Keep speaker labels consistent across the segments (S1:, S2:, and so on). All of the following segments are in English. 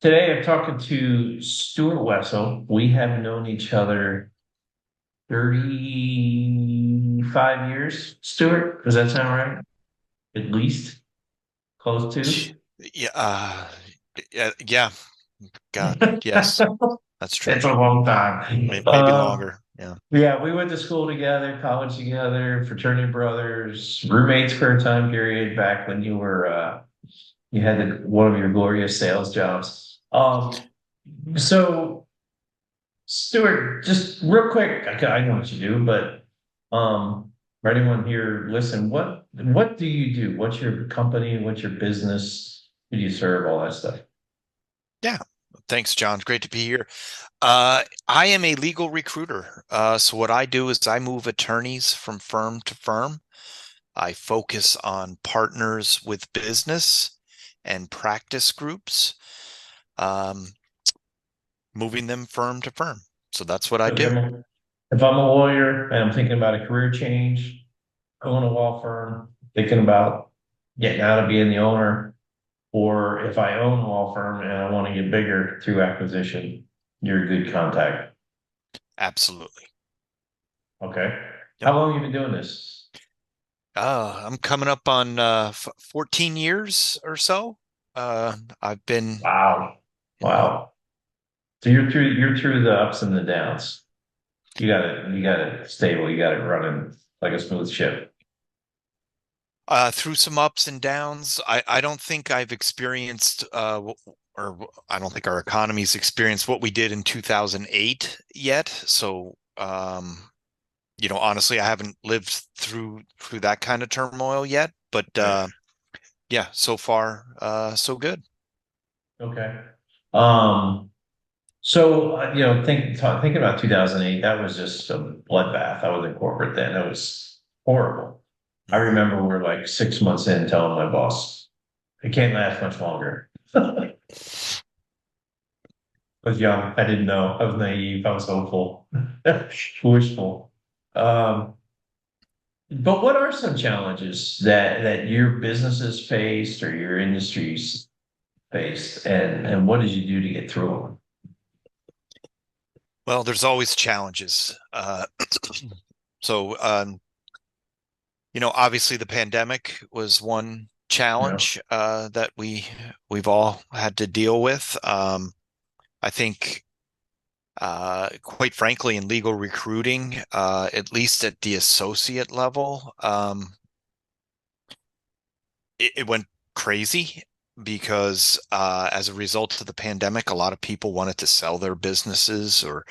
S1: Today I'm talking to Stewart Wessel. We have known each other 35 years. Stewart, does that sound right? At least close to.
S2: Yeah, yeah, God, yes, that's true.
S1: It's a long time.
S2: Maybe longer. Yeah.
S1: Yeah, we went to school together, college together, fraternity brothers, roommates for a time period back when you had one of your glorious sales jobs. So Stuart, just real quick, I know what you do, but for anyone here, listen, what do you do? What's your company? What's your business? Who do you serve? All that stuff.
S2: Yeah. Thanks, John. Great to be here. I am a legal recruiter. So what I do is I move attorneys from firm to firm. I focus on partners with business and practice groups, um, moving them firm to firm. So that's what I
S1: So
S2: do.
S1: if I'm a lawyer and I'm thinking about a career change, going to a law firm, thinking about getting out of being the owner, or if I own a law firm and I want to get bigger through acquisition, you're a good contact.
S2: Absolutely.
S1: Okay.
S2: Yep.
S1: How long have you been doing this?
S2: I'm coming up on 14 years or so. I've been
S1: Wow.
S2: in
S1: Wow. So you're through the ups and the downs. You got it stable. You got it running like a smooth ship.
S2: through some ups and downs. I don't think I've experienced or I don't think our economy's experienced what we did in 2008 yet. So honestly, I haven't lived through that kind of turmoil yet. But
S1: Right.
S2: yeah, so far so good.
S1: Okay. Um, so thinking about 2008, that was just a bloodbath. I was in corporate then. It was horrible. I
S2: Mhm.
S1: remember we're like 6 months in telling my boss, it can't last much longer. I was young. I didn't know. I was naive. I was hopeful, wishful. Um, But what are some challenges that your businesses faced or your industries faced, and what did you do to get through
S2: Well, there's always challenges. So obviously the pandemic was one
S1: them? You know,
S2: challenge that we've all had to deal with. I think, quite frankly, in legal recruiting, at least at the associate level, it went crazy because as a result of the pandemic, a lot of people wanted to sell their businesses or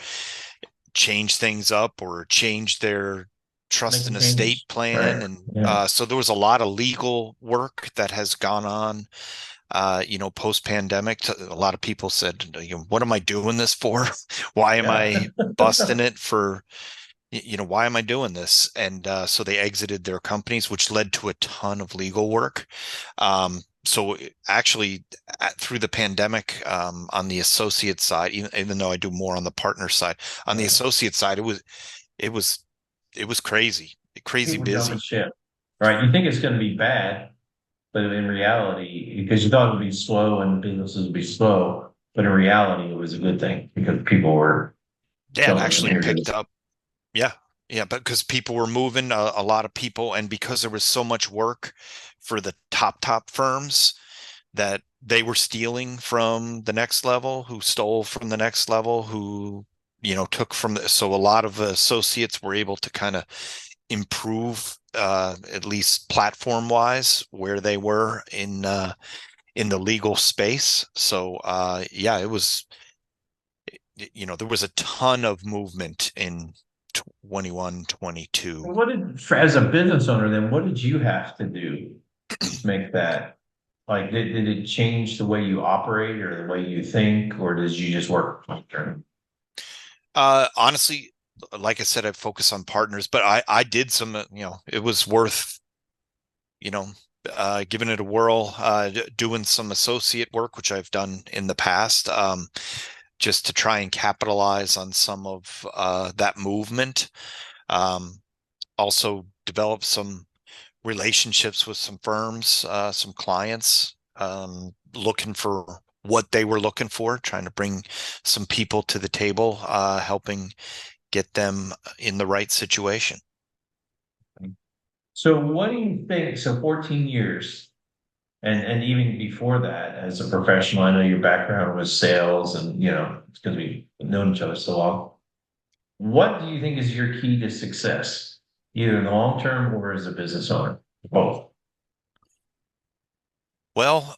S2: change things up or change their trust
S1: making
S2: and estate
S1: changes,
S2: plan.
S1: right?
S2: And
S1: Yeah,
S2: so there was a lot of legal work that has gone on, post pandemic. A lot of people said, what am I doing this for? Why am
S1: yeah.
S2: I busting it for, why am I doing this? And so they exited their companies, which led to a ton of legal work. So actually, through the pandemic, on the associate side, even though I do more on the partner side, on the
S1: Right.
S2: associate side, it was it was crazy, crazy
S1: People jumping
S2: busy.
S1: ship, right? You think it's going to be bad, but in reality, because you thought it would be slow and businesses would be slow, but in reality, it was a good thing because people were
S2: Yeah, it
S1: jumping from
S2: actually
S1: here to
S2: picked
S1: this.
S2: up. Yeah, yeah, but because people were moving, a lot of people, and because there was so much work for the top firms that they were stealing from the next level, who stole from the next level, who took from so a lot of associates were able to kind of improve, at least platform wise, where they were in the legal space. So yeah, it was, there was a ton of movement in 21, 22.
S1: And as a business owner, then what did you have to do to make that? Like, did it change the way you operate or the way you think, or did you just work?
S2: Honestly, like I said, I focus on partners, but I did some, it was worth, you know, giving it a whirl, doing some associate work, which I've done in the past, just to try and capitalize on some of that movement. Um, Also develop some relationships with some firms, some clients, looking for what they were looking for, trying to bring some people to the table, helping get them in the right situation.
S1: So what do you think? So 14 years, and even before that, as a professional, I know your background was sales, and it's because we've known each other so long. What do you think is your key to success, either in the long term or as a business owner? Both.
S2: Well,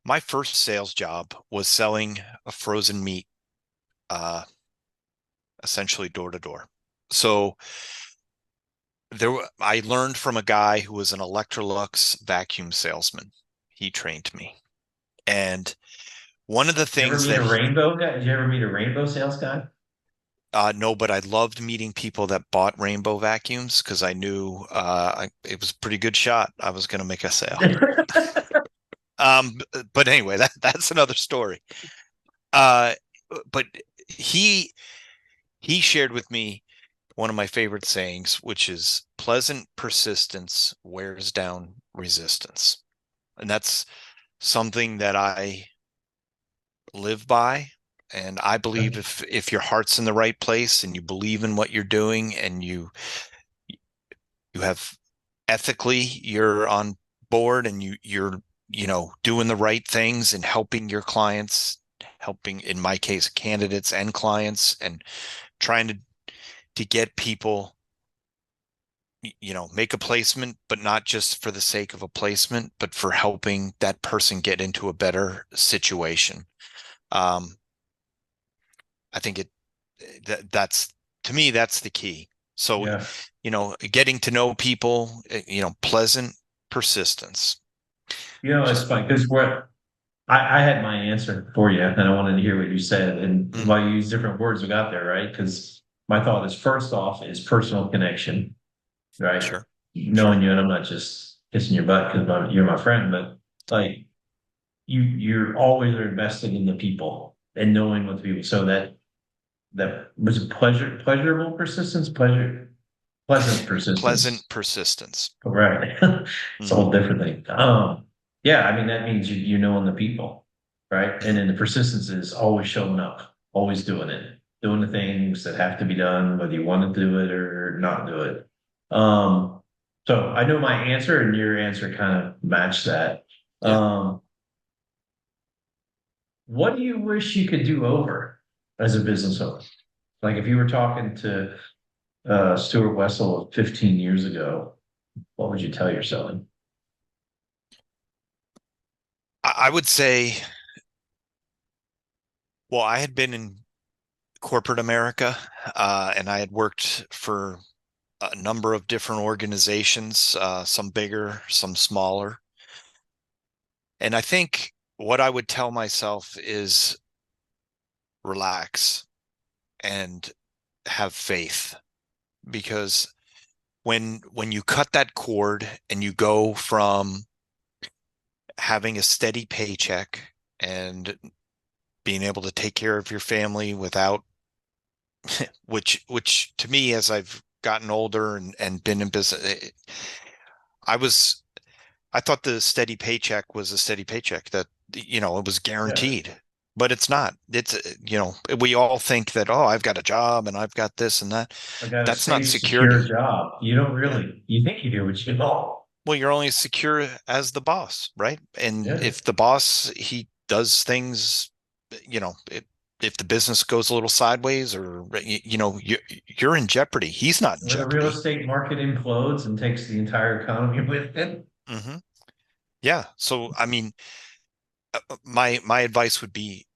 S2: my first sales job was selling a frozen meat, uh, essentially door to door. So I learned from a guy who was an Electrolux vacuum salesman. He trained me. And one of the
S1: You ever
S2: things
S1: meet
S2: that
S1: a rainbow guy? Did you ever meet a rainbow sales guy?
S2: no, but I loved meeting people that bought rainbow vacuums because I knew it was a pretty good shot. I was going to make a sale. Um, but anyway, that's another story. Uh, but he he shared with me one of my favorite sayings, which is pleasant persistence wears down resistance. And that's something that I live by. And I believe if your heart's in the right place and you believe in what you're doing and you have ethically you're on board and you're doing the right things and helping your clients, helping in my case candidates and clients, and trying to get people, make a placement, but not just for the sake of a placement, but for helping that person get into a better situation. um I think that's, to me, that's the key. So,
S1: Yeah.
S2: getting to know people, pleasant persistence.
S1: It's
S2: Just
S1: funny because I had my answer for you, and I wanted to hear what you said. And
S2: mm,
S1: while you use different words, we got there, right? Because my thought is first off is personal connection, right?
S2: sure, sure.
S1: Knowing you, and I'm not just kissing your butt because you're my friend, but like you're always invested in the people and knowing what the people. So that was pleasurable persistence, pleasant persistence.
S2: Pleasant persistence.
S1: Right. It's a
S2: Hmm.
S1: whole different thing. Yeah, I mean that means you knowing the people, right? And
S2: Hmm.
S1: then the persistence is always showing up, always doing it, doing the things that have to be done, whether you want to do it or not do it. So I know my answer and your answer kind of match that.
S2: Yeah.
S1: Um, what do you wish you could do over as a business owner? Like if you were talking to Stewart Wessel 15 years ago, what would you tell yourself?
S2: I would say, well, I had been in corporate America, and I had worked for a number of different organizations, some bigger, some smaller. And I think what I would tell myself is relax and have faith, because when you cut that cord and you go from having a steady paycheck and being able to take care of your family without, which to me, as I've gotten older and been in business, I was I thought the steady paycheck was a steady paycheck, that it was
S1: Yeah.
S2: guaranteed, but it's not. It's we all think that, oh, I've got a job and I've got this and that.
S1: I got a
S2: That's not
S1: safe, secure
S2: security.
S1: job. You don't
S2: Yeah.
S1: really, you think you do, but you don't.
S2: Well, you're only secure as the boss, right? And
S1: Yeah.
S2: if the boss, he does things, you know, it, if the business goes a little sideways, or you're in jeopardy. He's not in
S1: When the real
S2: jeopardy.
S1: estate market implodes and takes the entire economy with it.
S2: Hmm. Yeah. So, I mean, my advice would be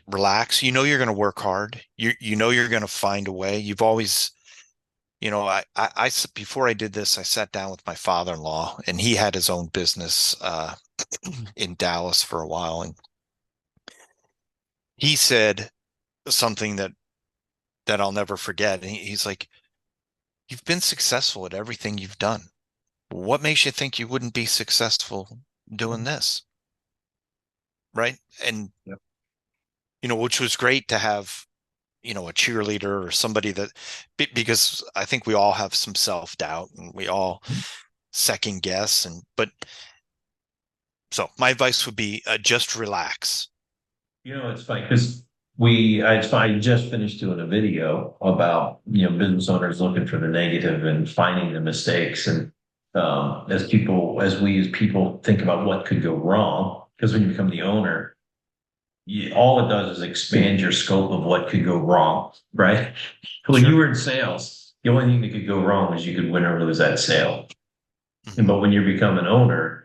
S2: relax. You're going to work hard. You're going to find a way. You've always, before I did this, I sat down with my father-in-law, and he had his own business in Dallas for a while, and he said something that I'll never forget. And he's like, "You've been successful at everything you've done. What makes you think you wouldn't be successful doing this?" Right? And
S1: Yep.
S2: which was great to have, a cheerleader or somebody that, because I think we all have some self-doubt and we all second guess, but So my advice would be just relax.
S1: It's funny because I just finished doing a video about, business owners looking for the negative and finding the mistakes. And as people think about what could go wrong, because when you become the owner, all it does is expand your scope of what could go wrong, right? When you
S2: Sure.
S1: were in sales, the only thing that could go wrong is you could win or lose that sale.
S2: Hmm.
S1: But when you become an owner,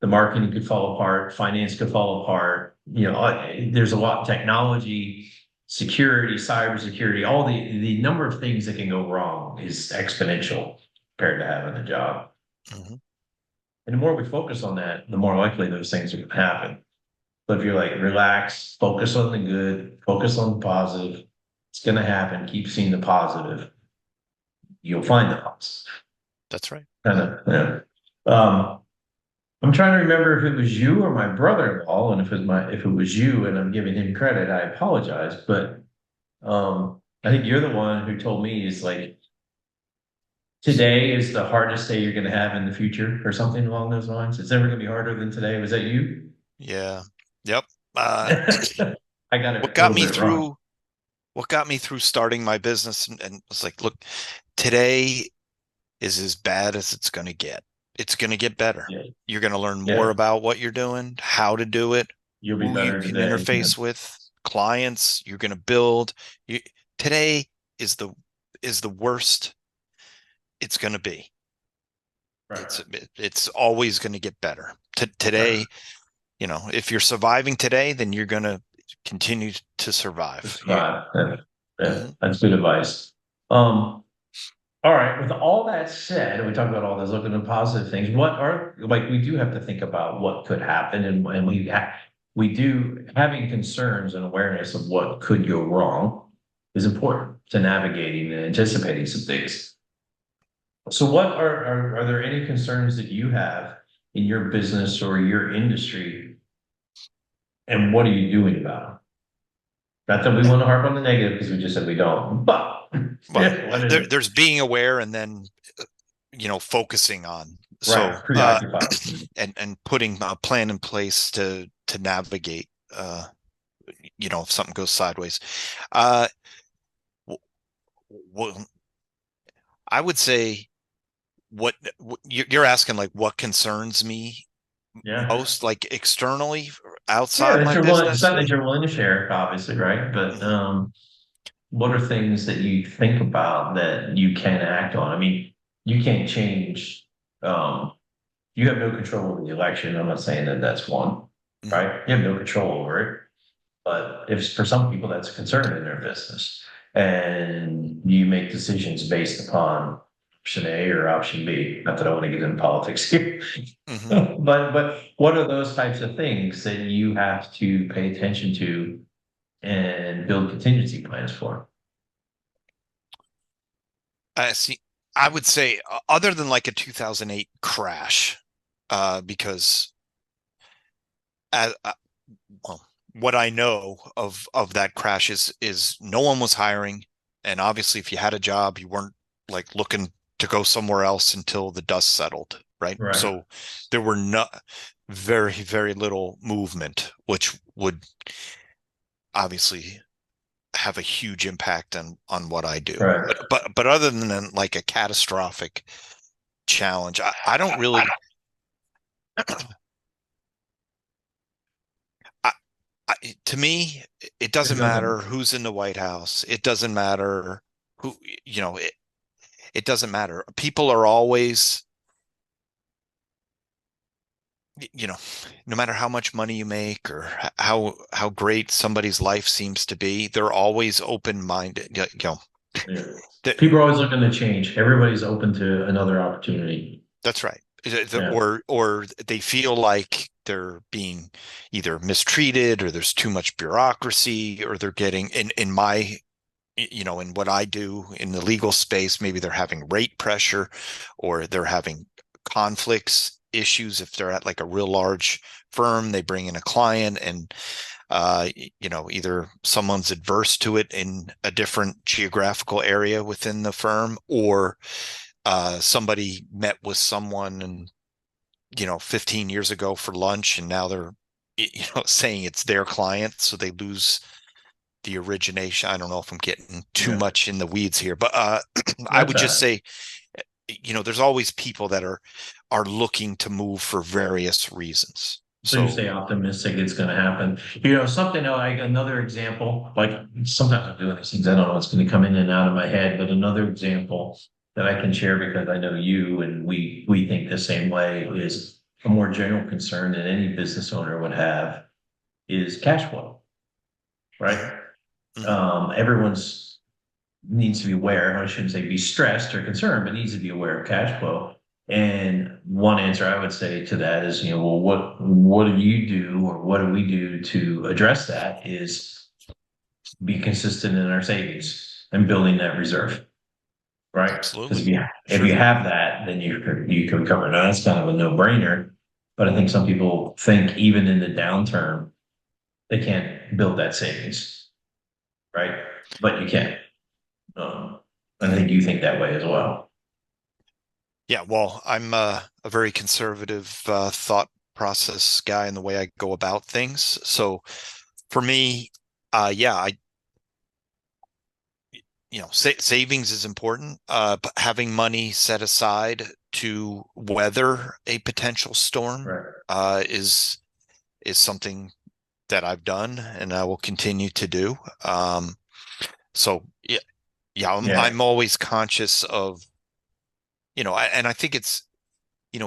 S1: the marketing could fall apart, finance could fall apart. There's a lot of technology, security, cybersecurity, all the number of things that can go wrong is exponential compared to having a job.
S2: Hmm.
S1: And the more we focus on that, the more likely those things are going to happen. But if you're like, relax, focus on the good, focus on the positive, it's going to happen. Keep seeing the positive. You'll find the positive.
S2: That's right.
S1: Kind of, yeah. I'm trying to remember if it was you or my brother-in-law, and if it was you, and I'm giving him credit, I apologize. But I think you're the one who told me is like today is the hardest day you're going to have in the future, or something along those lines. It's never going to be harder than today. Was that you?
S2: Yeah. Yep.
S1: I got
S2: What
S1: it a
S2: got
S1: little
S2: me
S1: bit wrong.
S2: through what got me through starting my business and it's like, look, today is as bad as it's going to get. It's going to get better.
S1: Yeah,
S2: You're going to learn more
S1: yeah,
S2: about what you're doing, how to do it,
S1: you'll be
S2: who you
S1: better
S2: can
S1: today. Yeah,
S2: interface with, clients you're going to build. You, today is the worst it's going to be.
S1: right,
S2: It's always going to get better.
S1: right.
S2: Today, if you're surviving today, then you're going to continue to
S1: It's
S2: survive.
S1: fine. Yeah, yeah,
S2: Mhm.
S1: that's good advice. Um, All right. With all that said, and we talked about all those looking at positive things. What are like we do have to think about what could happen, and we do having concerns and awareness of what could go wrong is important to navigating and anticipating some things. So, what are there any concerns that you have in your business or your industry, and what are you doing about them? Not that we want to harp on the negative because we just said we don't, but
S2: Well,
S1: what is it?
S2: there's being aware and then focusing on
S1: Right,
S2: so
S1: preoccupied.
S2: and putting a plan in place to navigate if something goes sideways. uh well, I would say you're asking, like, what concerns me
S1: Yeah.
S2: most, like externally,
S1: Yeah,
S2: outside
S1: that
S2: my
S1: you're willing,
S2: business.
S1: something that you're willing to share, obviously, right? But
S2: Mhm.
S1: what are things that you think about that you can act on? I mean, you can't change, um, you have no control over the election. I'm not saying that that's one,
S2: Mhm.
S1: right? You have no control over it. But if for some people that's a concern in their business, and you make decisions based upon option A or option B. Not that I want to get into politics here,
S2: Mhm.
S1: but what are those types of things that you have to pay attention to and build contingency plans for?
S2: I see. I would say, other than like a 2008 crash, because as, well, what I know of that crash is no one was hiring, and obviously, if you had a job, you weren't like looking to go somewhere else until the dust settled, right?
S1: Right,
S2: So there were not very, very little movement, which would obviously have a huge impact on what I do.
S1: right.
S2: But other than like a catastrophic challenge, I don't really. I, to me, it
S1: It
S2: doesn't
S1: doesn't.
S2: matter who's in the White House. It doesn't matter who, it doesn't matter. People are always, you know, no matter how much money you make or how great somebody's life seems to be, they're always open-minded.
S1: Yeah.
S2: That,
S1: People are always looking to change. Everybody's open to another opportunity.
S2: that's right.
S1: Yeah,
S2: Or they feel like they're being either mistreated, or there's too much bureaucracy, or they're getting in my in what I do in the legal space, maybe they're having rate pressure, or they're having conflicts, issues. If they're at like a real large firm, they bring in a client, and either someone's adverse to it in a different geographical area within the firm, or somebody met with someone and 15 years ago for lunch, and now they're, saying it's their client, so they lose the origination. I don't know if I'm getting too
S1: Yeah,
S2: much in the weeds here, but I
S1: that's
S2: would
S1: all
S2: just
S1: right.
S2: say, there's always people that are looking to move for various reasons.
S1: So you
S2: So
S1: stay optimistic it's going to happen. Something like another example, like sometimes I'm doing these things, I don't know what's going to come in and out of my head, but another example that I can share because I know you and we think the same way is a more general concern that any business owner would have is cash flow,
S2: mhm,
S1: right?
S2: mhm.
S1: Everyone's needs to be aware. I shouldn't say be stressed or concerned, but needs to be aware of cash flow. And one answer I would say to that is, well, what do you do, or what do we do to address that? Is be consistent in our savings and building that reserve, right? Because
S2: Absolutely.
S1: if you
S2: Sure.
S1: have that, then you can recover. Now that's kind of a no brainer, but I think some people think even in the downturn they can't build that savings, right? But you can. I
S2: Mhm.
S1: think you think that way as well.
S2: Yeah, well, I'm a very conservative thought process guy in the way I go about things. So for me, yeah, savings is important, but having money set aside to weather a potential storm
S1: Right.
S2: is something that I've done and I will continue to do. So yeah, yeah,
S1: Yeah.
S2: I'm always conscious of, and I think it's,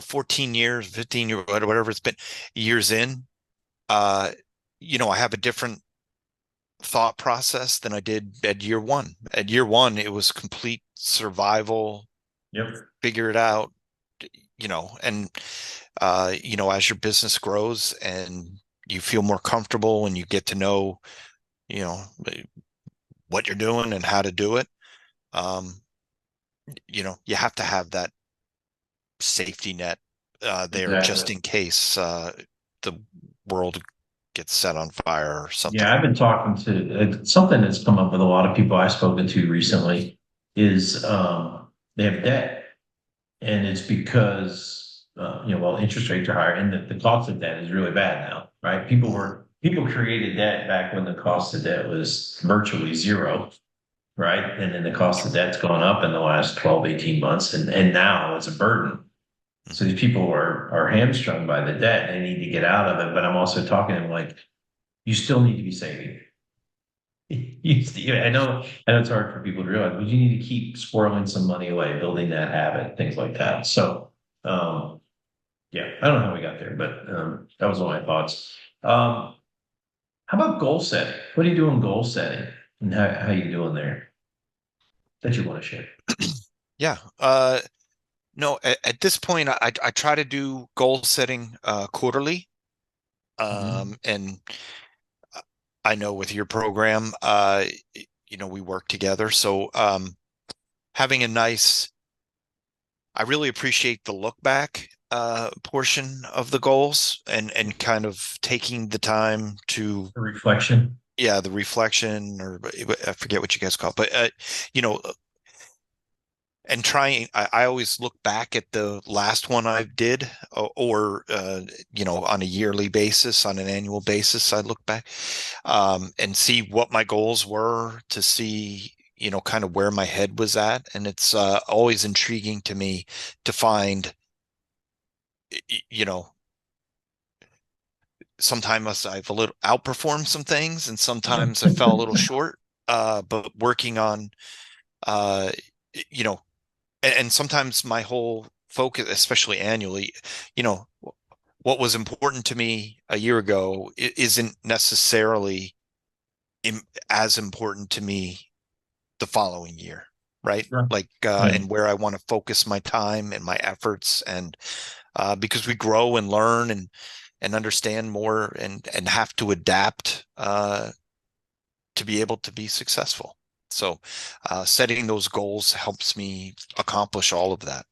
S2: 14 years, 15 years, whatever it's been, years in, uh, I have a different thought process than I did at year one. At year one, it was complete survival,
S1: Yep.
S2: figure it out, and as your business grows and you feel more comfortable and you get to know, you know, what you're doing and how to do it, um, you have to have that safety net there
S1: Exactly.
S2: just in case the world gets set on fire or
S1: Yeah,
S2: something.
S1: I've been talking to something that's come up with a lot of people I've spoken to recently is they have debt, and it's because well, interest rates are higher, and the cost of debt is really bad now, right?
S2: Mhm.
S1: People created debt back when the cost of debt was virtually zero, right? And then the cost of debt's gone up in the last 12, 18 months, and now it's a burden. So
S2: Mhm.
S1: these people are hamstrung by the debt. They need to get out of it. But I'm also talking to them like, you still need to be saving. I know it's hard for people to realize, but you need to keep squirreling some money away, building that habit, things like that. So, um, yeah, I don't know how we got there, but that was all my thoughts. How about goal setting? What are you doing goal setting, and how you doing there that you want to share?
S2: Yeah. No, at this point, I try to do goal setting quarterly.
S1: Mhm.
S2: And I know with your program, we work together. So having a nice, I really appreciate the look back portion of the goals and kind of taking the time to,
S1: A reflection.
S2: yeah, the reflection, or I forget what you guys call it, but you know, and trying, I always look back at the last one I did, or on a yearly basis, on an annual basis, I look back and see what my goals were, to see, kind of where my head was at. And it's always intriguing to me to find, you know, sometimes I've a little outperformed some things and sometimes I fell a little short. But working on, uh, you know, and sometimes my whole focus, especially annually, you know, what was important to me a year ago isn't necessarily im as important to me the following year, right?
S1: Right.
S2: Like,
S1: Right.
S2: and where I want to focus my time and my efforts, and because we grow and learn and understand more and have to adapt to be able to be successful. So, setting those goals helps me accomplish all of that.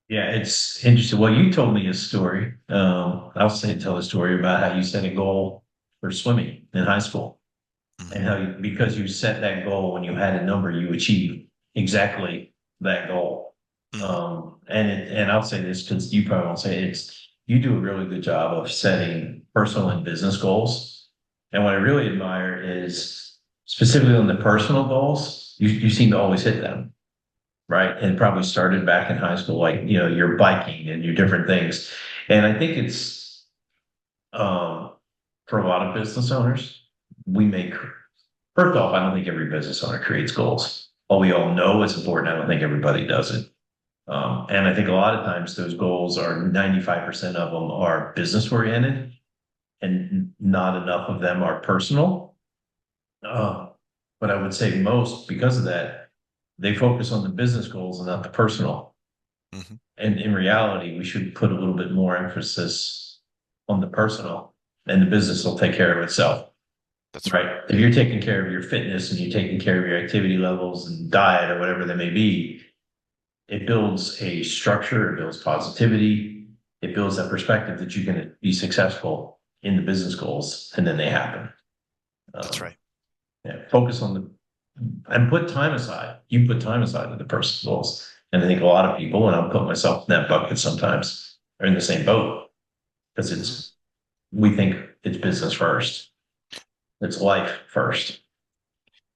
S1: Yeah, it's interesting. Well, you told me a story. I'll say tell a story about how you set a goal for swimming in high school, and
S2: Mhm.
S1: how because you set that goal when you had a number, you achieved exactly that goal.
S2: Hmm.
S1: And I'll say this because you probably won't say it, you do a really good job of setting personal and business goals. And what I really admire is specifically on the personal goals, you seem to always hit them, right? And probably started back in high school, like, your biking and your different things. And I think it's, um, for a lot of business owners, we make, first off, I don't think every business owner creates goals. While we all know it's important, I don't think everybody does it. And I think a lot of times those goals are 95% of them are business oriented and not enough of them are personal. Uh, but I would say most, because of that, they focus on the business goals and not the personal.
S2: Hmm.
S1: And in reality, we should put a little bit more emphasis on the personal, and the business will take care of itself,
S2: That's right.
S1: right? If you're taking care of your fitness and you're taking care of your activity levels and diet or whatever they may be, it builds a structure, it builds positivity, it builds that perspective that you can be successful in the business goals, and then they happen.
S2: That's
S1: Um,
S2: right.
S1: yeah, focus on the and put time aside. You put time aside to the personal goals, and I think a lot of people, and I'll put myself in that bucket sometimes, are in the same boat because
S2: Hmm.
S1: we think it's business first, it's life first.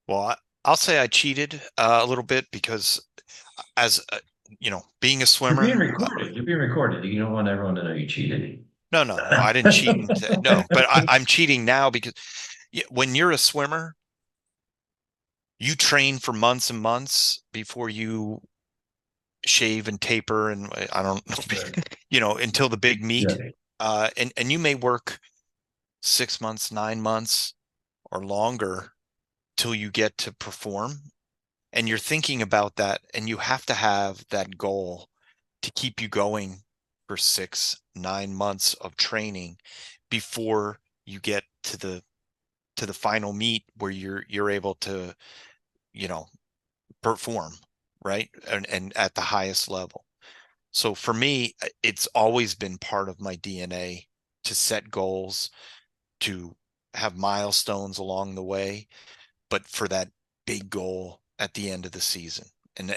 S2: Well, I'll say I cheated a little bit because as being a
S1: You're being
S2: swimmer,
S1: recorded. You're being recorded. You don't want everyone to know you cheated.
S2: no, no, no, I didn't cheat. No, but I'm cheating now because when you're a swimmer, you train for months and months before you shave and taper, and I don't know, until the big meet.
S1: Yeah.
S2: And you may work 6 months, 9 months, or longer till you get to perform. And you're thinking about that, and you have to have that goal to keep you going for 6, 9 months of training before you get to the final meet where you're able to, you know, perform, right? And at the highest level. So for me, it's always been part of my DNA to set goals, to have milestones along the way, but for that big goal at the end of the season. And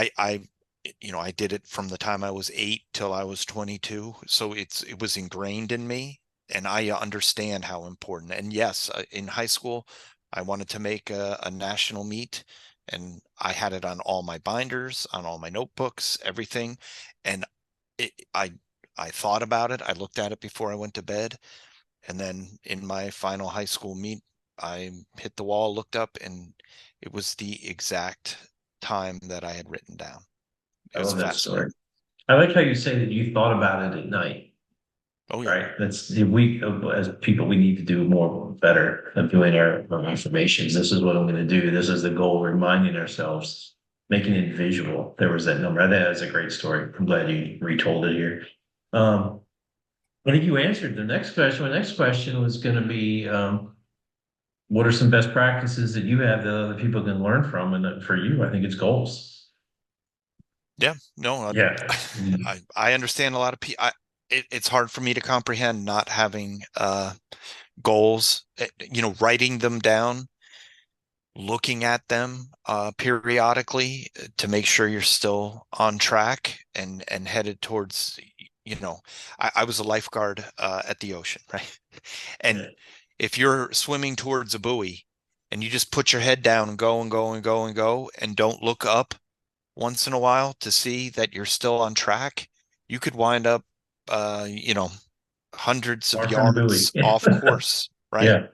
S2: I did it from the time I was 8 till I was 22. So it was ingrained in me, and I understand how important. And yes, in high school, I wanted to make a national meet, and I had it on all my binders, on all my notebooks, everything. And it, I thought about it. I looked at it before I went to bed, and then in my final high school meet, I hit the wall, looked up, and it was the exact time that I had written down. It
S1: I
S2: was
S1: love that
S2: fascinating.
S1: story. I like how you say that you thought about it at night,
S2: Oh yeah.
S1: right? That's we as people, we need to do more better of doing our affirmations. This is what I'm going to do. This is the goal. Reminding ourselves, making it visual. There was that number. I think that's a great story. I'm glad you retold it here. Um, I think you answered the next question. The next question was going to be, what are some best practices that you have that other people can learn from? And for you, I think it's goals.
S2: Yeah, no,
S1: Yeah.
S2: I understand a lot of people. It's hard for me to comprehend not having goals, writing them down, looking at them periodically to make sure you're still on track and headed towards, you know, I was a lifeguard at the ocean, right? And if you're swimming towards a buoy and you just put your head down and go and go and go and go and don't look up once in a while to see that you're still on track, you could wind up, uh, you know, hundreds of
S1: Far from the
S2: yards
S1: buoy.
S2: off course, right?
S1: Yeah.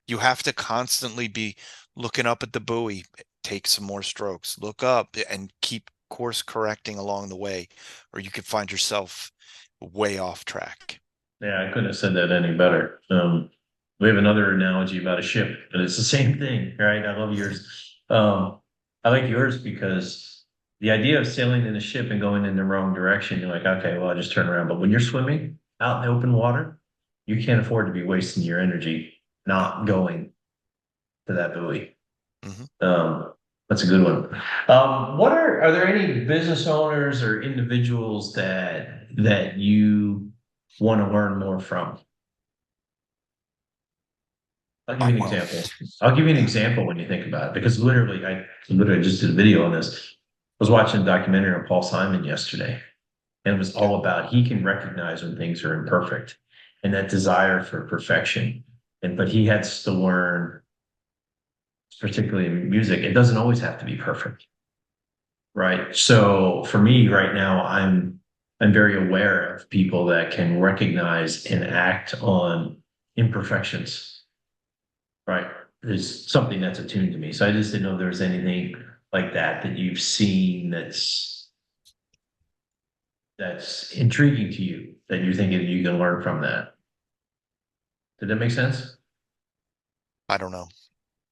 S2: You have to constantly be looking up at the buoy, take some more strokes, look up and keep course correcting along the way, or you could find yourself way off track.
S1: Yeah, I couldn't have said that any better. We have another analogy about a ship, but it's the same thing, right? I love
S2: Mhm.
S1: yours. I like yours because the idea of sailing in a ship and going in the wrong direction, you're like, okay, well, I'll just turn around. But when you're swimming out in the open water, you can't afford to be wasting your energy
S2: Right.
S1: not going to that buoy.
S2: Hmm.
S1: Um, that's a good one. What are there any business owners or individuals that you want to learn more from? I'll give you an
S2: Well,
S1: example. I'll give you an example when you think about it, because literally, I literally just did a video on this. was watching a documentary on Paul Simon yesterday, and it was
S2: Okay.
S1: all about he can recognize when things are imperfect and that desire for perfection. And but he has to learn, particularly in music, it doesn't always have to be perfect. Right. So for me right now, I'm very aware of people that can recognize and act on imperfections. Right. There's something that's attuned to me. So I just didn't know if there was anything like that that you've seen that's intriguing to you that you're thinking you can learn from that. Did that make sense?
S2: I don't know.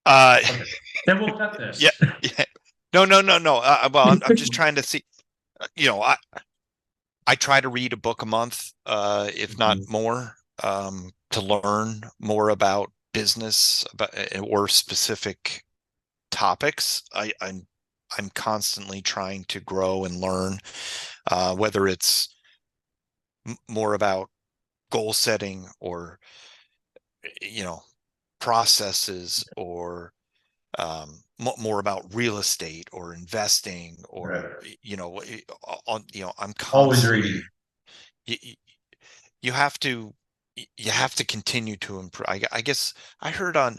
S2: Uh,
S1: Okay. Then we'll cut
S2: yeah,
S1: this.
S2: yeah. No, no, no, no. Well, I'm just trying to see. You know, I try to read a book a month, if not
S1: Mhm.
S2: more, to learn more about business about, or specific topics. I'm constantly trying to grow and learn, whether it's more about goal setting or you know processes or more about real estate or investing or
S1: Right.
S2: on I'm
S1: Always reading.
S2: constantly you, you have to you have to continue to improve. I guess I heard on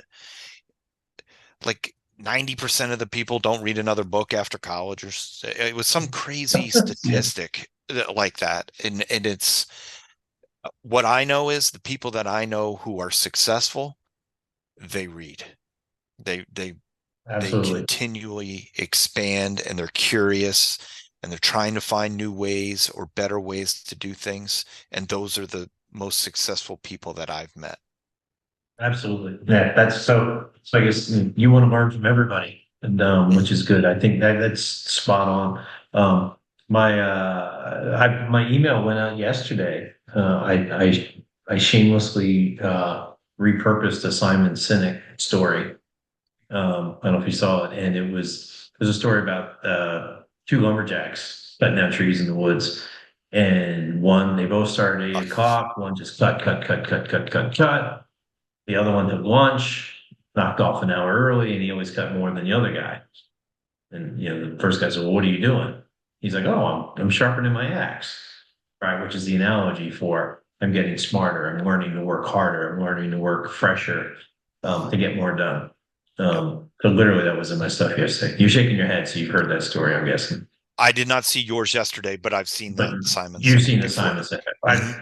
S2: like 90% of the people don't read another book after college it was some crazy
S1: Yeah,
S2: statistic like that, and it's what I know is the people that I know who are successful, they read. They
S1: absolutely.
S2: continually expand and they're curious and they're trying to find new ways or better ways to do things. And those are the most successful people that I've met.
S1: Absolutely. Yeah, that's so. So I guess you want to learn from everybody, and which is good. I think that's spot on. My email went out yesterday. I shamelessly repurposed a Simon Sinek story. I don't know if you saw it, and it was a story about two lumberjacks cutting down trees in the woods, and one they both started at
S2: Uh,
S1: 8 o'clock. One just cut. The other one took lunch, knocked off an hour early, and he always cut more than the other guy. And the first guy said, "Well, what are you doing?" He's like, "Oh, I'm sharpening my axe," right? Which is the analogy for I'm getting smarter. I'm learning to work harder. I'm learning to work fresher
S2: mhm.
S1: to get more done.
S2: Yep.
S1: So literally, that was in my stuff yesterday. You're shaking your head, so you've heard that story, I'm guessing.
S2: I did not see yours yesterday, but I've seen
S1: But
S2: the Simon
S1: you've
S2: Sinek
S1: seen
S2: before.
S1: Simon Sinek.
S2: Hmm.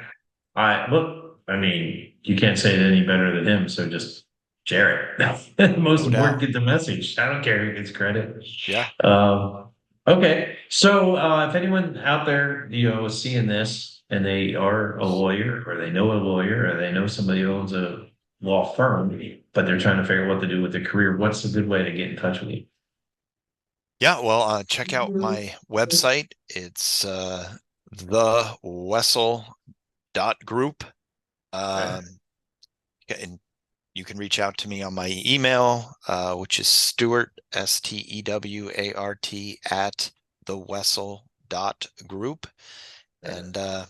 S1: I look. I mean, you can't say it any better than him. So just share it. Most
S2: No
S1: important,
S2: doubt.
S1: get the message. I don't care who gets credit.
S2: Yeah.
S1: Um, okay, so if anyone out there, is seeing this and they are a lawyer, or they know a lawyer, or they know somebody who owns a law firm, but they're trying to figure out what to do with their career, what's a good way to get in touch with you?
S2: Yeah. Well, check out my website. It's the Wessel.group.
S1: Okay.
S2: Um, and you can reach out to me on my email, which is Stewart, Stewart at thewessel.group. And
S1: Or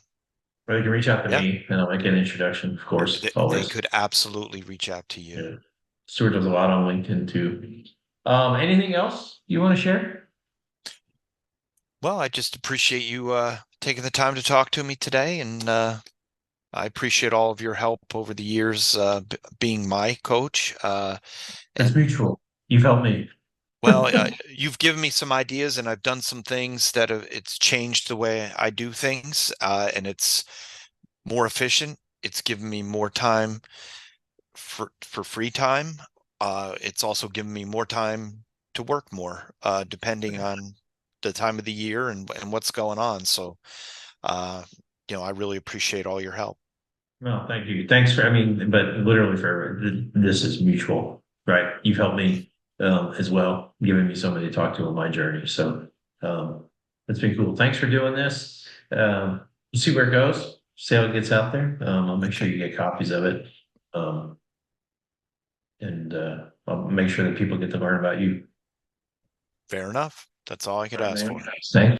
S1: they can reach out to
S2: yeah,
S1: me and I'll make an introduction, of course,
S2: they
S1: always.
S2: could absolutely reach out to you.
S1: Yeah. Stuart does a lot on LinkedIn too. Anything else you want to share?
S2: Well, I just appreciate you taking the time to talk to me today, and I appreciate all of your help over the years being my coach.
S1: It's
S2: And
S1: mutual. You've helped me.
S2: well, you've given me some ideas, and I've done some things that it's changed the way I do things, and it's more efficient. It's given me more time for free time. It's also given me more time to work more, depending on the time of the year and what's going on. So, uh, I really appreciate all your help.
S1: No, thank you. Thanks for, I mean, but literally for this is mutual, right? You've helped me as well, giving me somebody to talk to on my journey. So um, it's been cool. Thanks for doing this. You see where it goes, see how it gets out there. I'll make sure
S2: Okay,
S1: you get copies of it. Um, and I'll make sure that people get to learn about you.
S2: fair enough. That's all I could
S1: All right,
S2: ask
S1: man.
S2: for.
S1: Thanks.